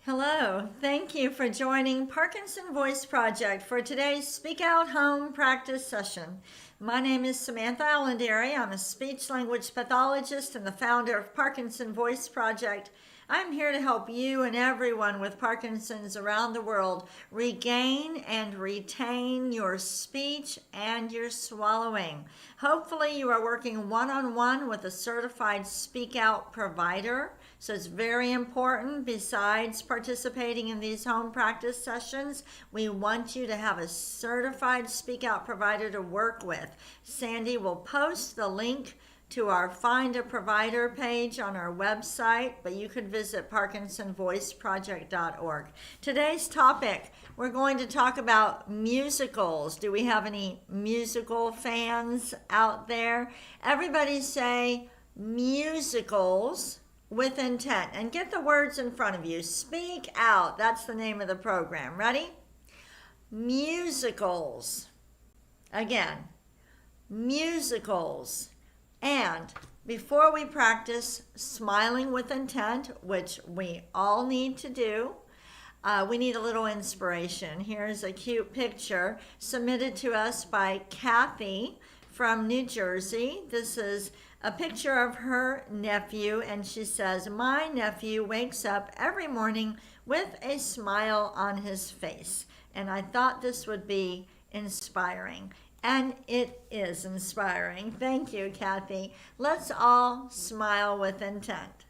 Hello, thank you for joining Parkinson Voice Project for today's Speak Out Home practice session. My name is Samantha. I'm a speech language pathologist and the founder of Parkinson Voice Project. I'm here to help you and everyone with Parkinson's around the world regain and retain your speech and your swallowing. Hopefully you are working one-on-one with a certified speak out provider. So it's very important, besides participating in these home practice sessions, we want you to have a certified speak out provider to work with. Sandy will post the link to our Find a Provider page on our website, but you could visit parkinsonvoiceproject.org. Today's topic, we're going to talk about musicals. Do we have any musical fans out there? Everybody say musicals with intent, and get the words in front of you. Speak out. That's the name of the program. Ready? Musicals. Again, musicals. And before we practice smiling with intent, which we all need to do, we need a little inspiration. Here's a cute picture submitted to us by Kathy from New Jersey. This is a picture of her nephew, and she says, "My nephew wakes up every morning with a smile on his face." And I thought this would be inspiring. And it is inspiring. Thank you, Kathy. Let's all smile with intent.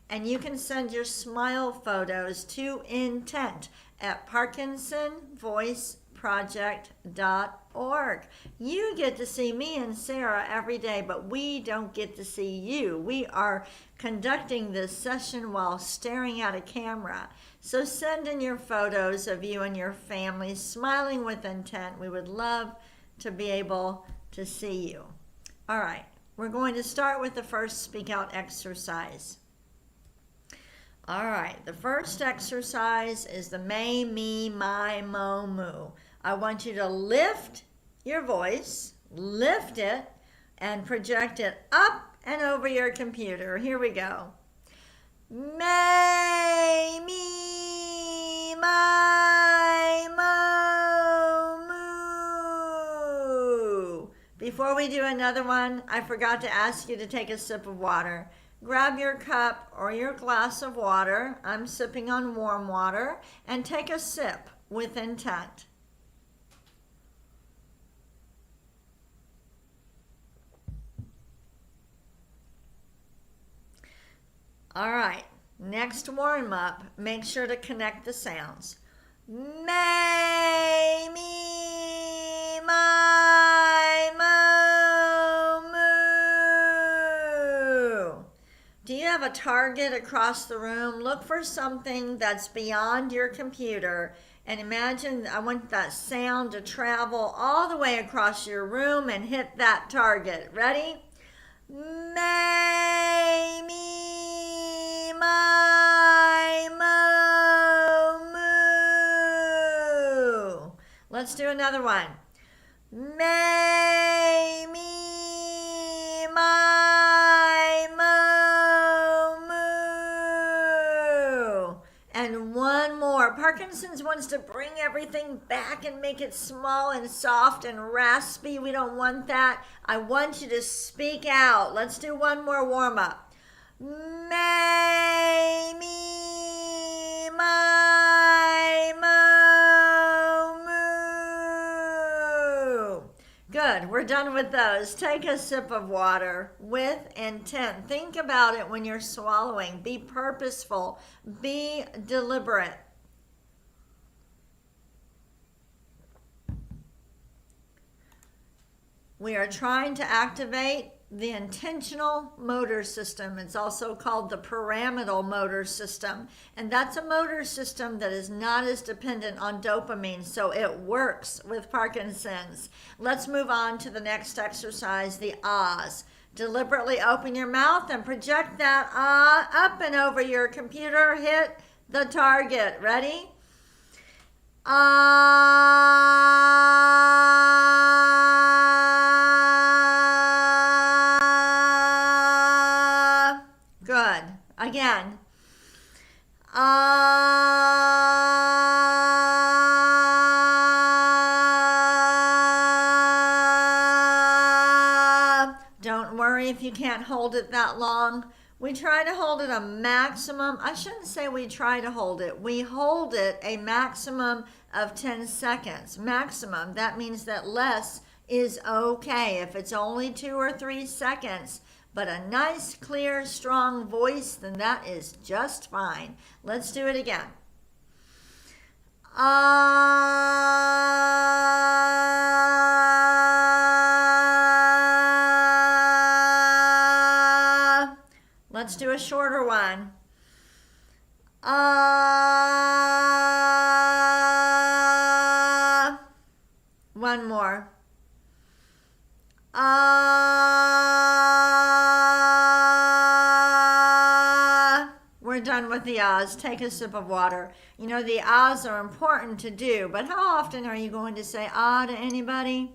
And you can send your smile photos to intent at parkinsonvoiceproject.org. You get to see me and Sarah every day, but we don't get to see you. We are conducting this session while staring at a camera. So send in your photos of you and your family smiling with intent. We would love to be able to see you. All right, we're going to start with the first speak out exercise. All right, the first exercise is the may, me, my, mo, moo. I want you to lift your voice, lift it, and project it up and over your computer. Here we go. May, me, my, mo, moo. Before we do another one, I forgot to ask you to take a sip of water. Grab your cup or your glass of water. I'm sipping on warm water, and take a sip with intent. All right, next warm up, make sure to connect the sounds. May, me, my, mo, moo. Do you have a target across the room? Look for something that's beyond your computer, and imagine, I want that sound to travel all the way across your room and hit that target. Ready? May, me, my, mo, moo. Let's do another one. May, me, my, mo, moo. And one more. Parkinson's wants to bring everything back and make it small and soft and raspy. We don't want that. I want you to speak out. Let's do one more warm up. May, me, my, mo, moo. Good, we're done with those. Take a sip of water with intent. Think about it when you're swallowing. Be purposeful. Be deliberate. We are trying to activate the intentional motor system. It's also called the pyramidal motor system. And that's a motor system that is not as dependent on dopamine, so it works with Parkinson's. Let's move on to the next exercise, the ahs. Deliberately open your mouth and project that ah up and over your computer. Hit the target. Ready? Ah. Good. Again. Don't worry if you can't hold it that long. We try to hold it a maximum. I shouldn't say we try to hold it. We hold it a maximum of 10 seconds. Maximum. That means that less is okay if it's only 2 or 3 seconds. But a nice, clear, strong voice, then that is just fine. Let's do it again. Let's do a shorter one. One more. We're done with the ahs. Take a sip of water. You know, the ahs are important to do, but how often are you going to say ah to anybody?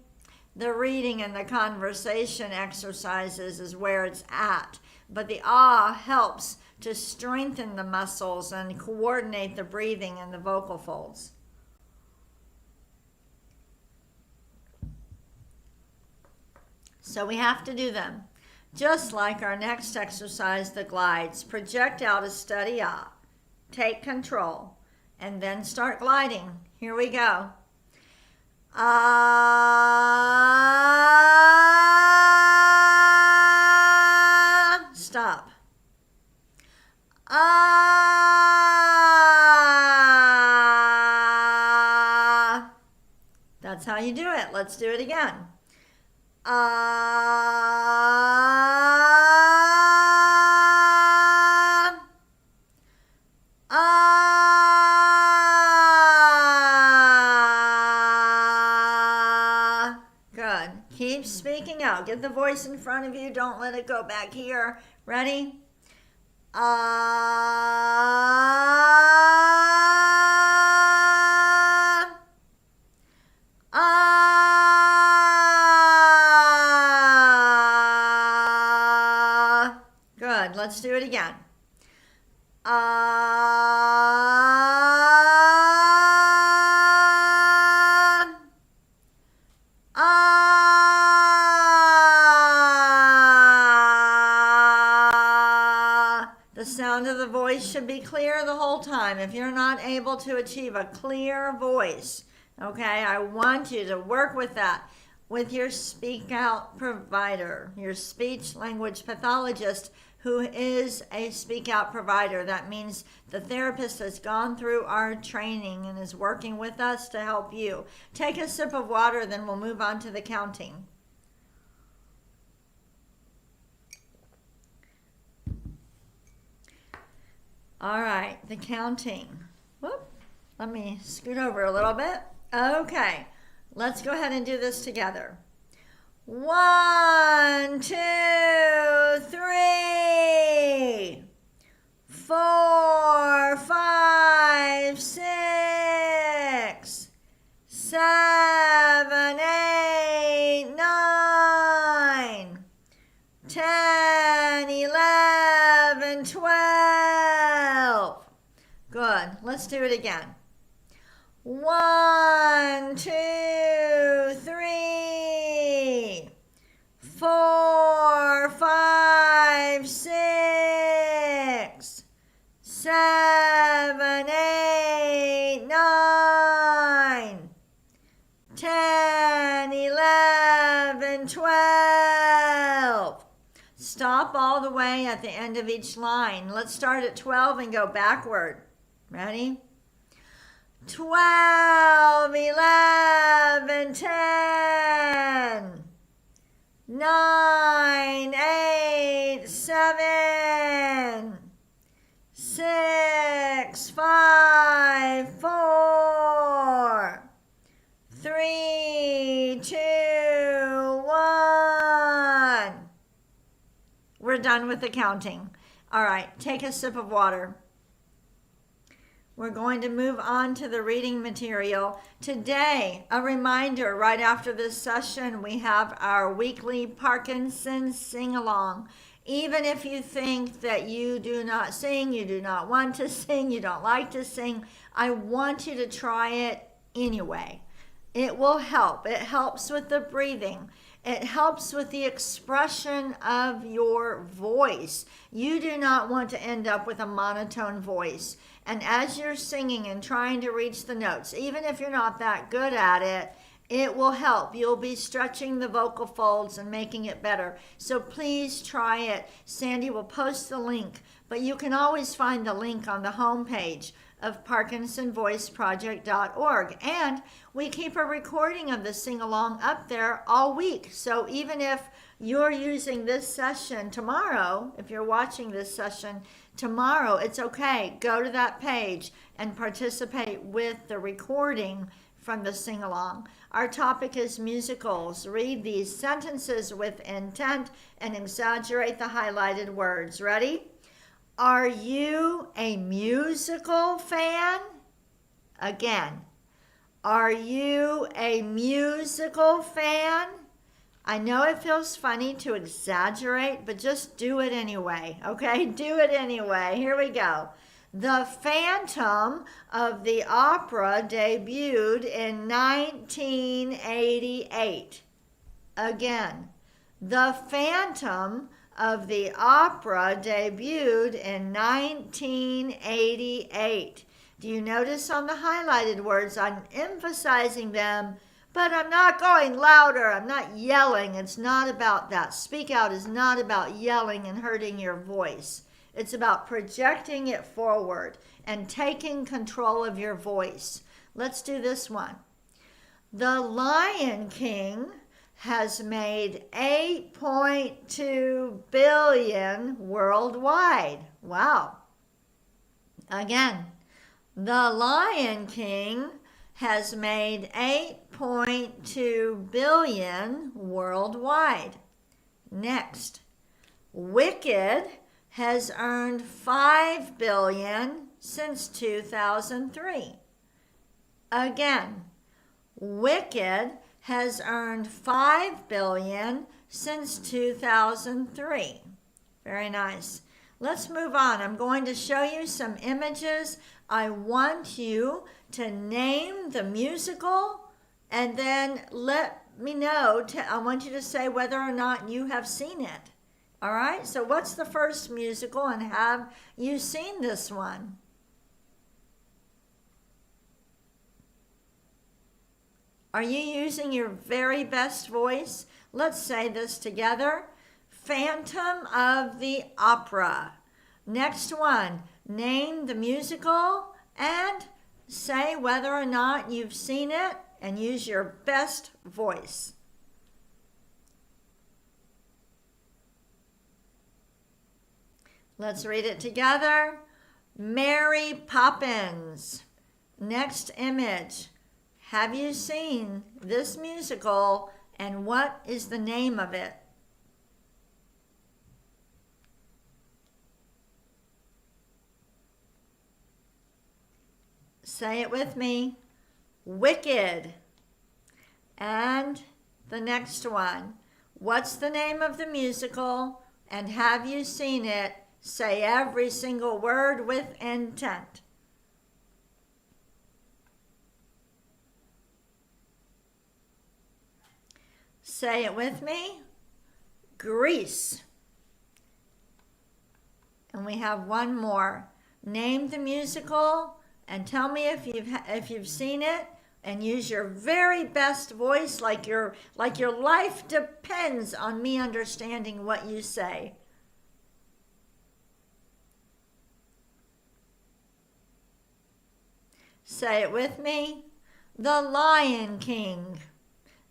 The reading and the conversation exercises is where it's at. But the ah helps to strengthen the muscles and coordinate the breathing and the vocal folds. So we have to do them. Just like our next exercise, the glides. Project out a steady ah. Take control. And then start gliding. Here we go. Ah. Stop. Ah. That's how you do it. Let's do it again. Ah. Ah. Good. Keep speaking out. Get the voice in front of you. Don't let it go back here. Ready? Ah. Ah. Good. Let's do it again. Ah. Ah. The sound of the voice should be clear the whole time. If you're not able to achieve a clear voice, okay, I want you to work with that with your speak out provider, your speech language pathologist who is a speak out provider. That means the therapist has gone through our training and is working with us to help you. Take a sip of water, then we'll move on to the counting. All right, the counting. Whoop. Let me scoot over a little bit. Okay, let's go ahead and do this together. 1, 2, 3, 4, 5, 6, 7, 8, 9, 10, 11, 12. Good. Let's do it again. 1, 2, 3, 4, 5, 6, 7, 8, 9, 10, 11, 12. Stop all the way at the end of each line. Let's start at 12 and go backward. Ready? 12, 11, 10, 9, 8, 7, 6, 5, 4, 3, 2, 1. We're done with the counting. All right, take a sip of water. We're going to move on to the reading material. Today, a reminder, right after this session, we have our weekly Parkinson Sing-Along. Even if you think that you do not sing, you do not want to sing, you don't like to sing, I want you to try it anyway. It will help. It helps with the breathing. It helps with the expression of your voice. You do not want to end up with a monotone voice. And as you're singing and trying to reach the notes, even if you're not that good at it, it will help. You'll be stretching the vocal folds and making it better. So please try it. Sandy will post the link, but you can always find the link on the homepage of ParkinsonVoiceProject.org. And we keep a recording of the sing-along up there all week. So even if you're using this session tomorrow, if you're watching this session tomorrow, it's okay. Go to that page and participate with the recording from the sing-along. Our topic is musicals. Read these sentences with intent and exaggerate the highlighted words. Ready? Are you a musical fan? Again, are you a musical fan? I know it feels funny to exaggerate, but just do it anyway, okay? Do it anyway. Here we go. The Phantom of the Opera debuted in 1988. Again, The Phantom of the Opera debuted in 1988. Do you notice on the highlighted words, I'm emphasizing them, but I'm not going louder. I'm not yelling. It's not about that. Speak out is not about yelling and hurting your voice. It's about projecting it forward and taking control of your voice. Let's do this one. The Lion King has made 8.2 billion worldwide. Wow. Again, The Lion King has made 8.2 billion worldwide. Next, Wicked has earned 5 billion since 2003. Again, Wicked has earned 5 billion since 2003. Very nice. Let's move on. I'm going to show you some images. I want you to name the musical and then let me know. I want you to say whether or not you have seen it. All right, so what's the first musical and have you seen this one? Are you using your very best voice? Let's say this together. Phantom of the Opera. Next one, name the musical and say whether or not you've seen it and use your best voice. Let's read it together. Mary Poppins. Next image. Have you seen this musical and what is the name of it? Say it with me. Wicked. And the next one. What's the name of the musical and have you seen it? Say every single word with intent. Say it with me. Grease. And we have one more. Name the musical and tell me if you've seen it and use your very best voice like your life depends on me understanding what you say. Say it with me. The Lion King.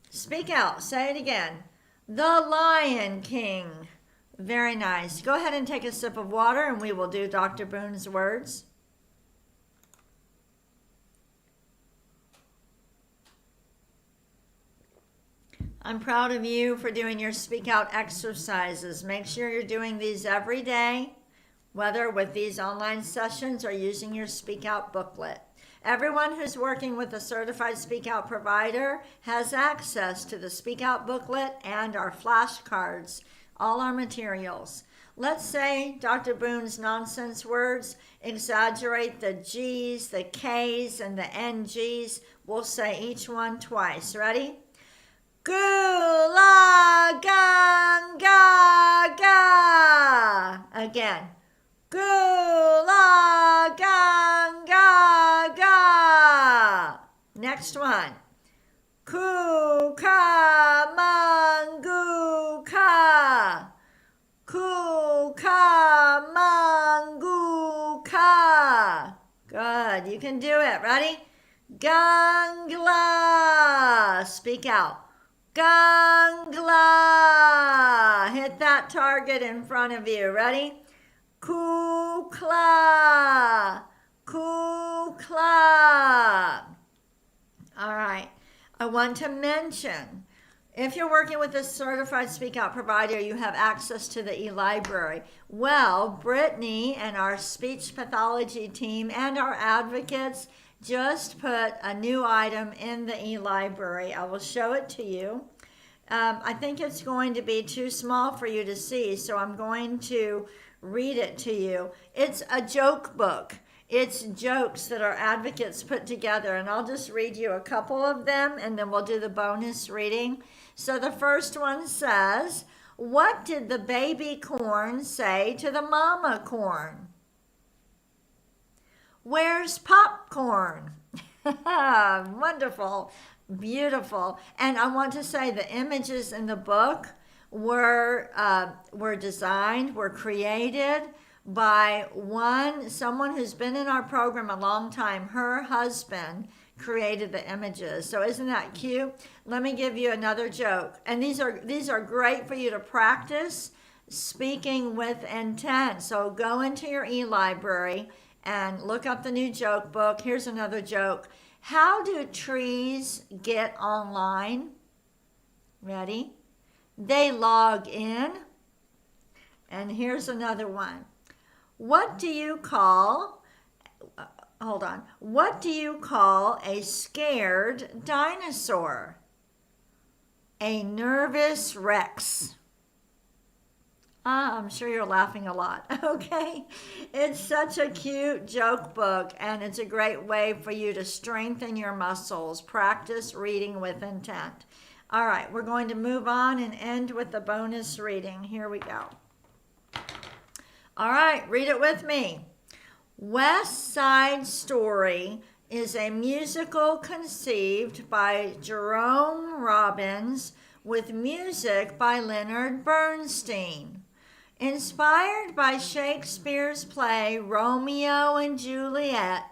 Speak out. Say it again. The Lion King. Very nice. Go ahead and take a sip of water and we will do Dr. Boone's words. I'm proud of you for doing your speak out exercises. Make sure you're doing these every day, whether with these online sessions or using your speak out booklet. Everyone who's working with a certified speak out provider has access to the speak out booklet and our flashcards, all our materials. let's say Dr. Boone's nonsense words exaggerate the G's, the K's, and the NG's. We'll say each one twice. Ready? Gula ganga ga. Again. Gula ganga ga. Next one. Kukamanguka. Kukamanguka. Good. You can do it. Ready? Gangla. Speak out. Gangla. Hit that target in front of you. Ready? Kukla. Kukla. All right. I want to mention, if you're working with a certified speak out provider, you have access to the e-library. Well, Brittany and our speech pathology team and our advocates just put a new item in the e-library. I will show it to you. I think it's going to be too small for you to see, so I'm going to read it to you. It's a joke book. It's jokes that our advocates put together, and I'll just read you a couple of them, and then we'll do the bonus reading. So the first one says, what did the baby corn say to the mama corn? Where's popcorn? Wonderful, beautiful. And I want to say the images in the book were designed, were created by someone who's been in our program a long time. Her husband created the images. So isn't that cute? Let me give you another joke. And these are great for you to practice speaking with intent. So go into your e-library and look up the new joke book. Here's another joke. How do trees get online? Ready? They log in. And here's another one. What do you call a scared dinosaur? A nervous Rex. I'm sure you're laughing a lot, okay? It's such a cute joke book, and it's a great way for you to strengthen your muscles. Practice reading with intent. All right, we're going to move on and end with the bonus reading. Here we go. All right, read it with me. West Side Story is a musical conceived by Jerome Robbins with music by Leonard Bernstein. Inspired by Shakespeare's play Romeo and Juliet,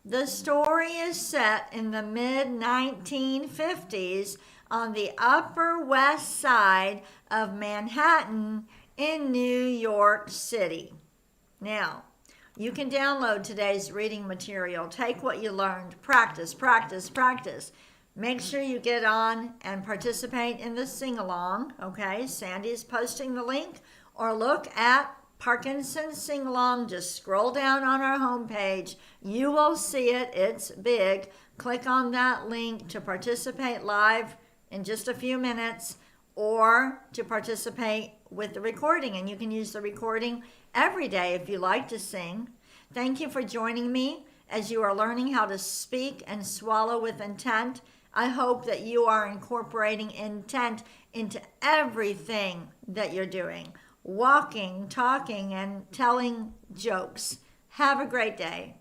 the story is set in the mid-1950s on the Upper West Side of Manhattan in New York City. Now, you can download today's reading material. Take what you learned. Practice, practice, practice. Make sure you get on and participate in the sing-along, okay? Sandy's posting the link, or look at Parkinson Sing-Along. Just scroll down on our homepage. You will see it. It's big. Click on that link to participate live in just a few minutes, or to participate with the recording. And you can use the recording every day if you like to sing. Thank you for joining me as you are learning how to speak and swallow with intent. I hope that you are incorporating intent into everything that you're doing. Walking, talking, and telling jokes. Have a great day.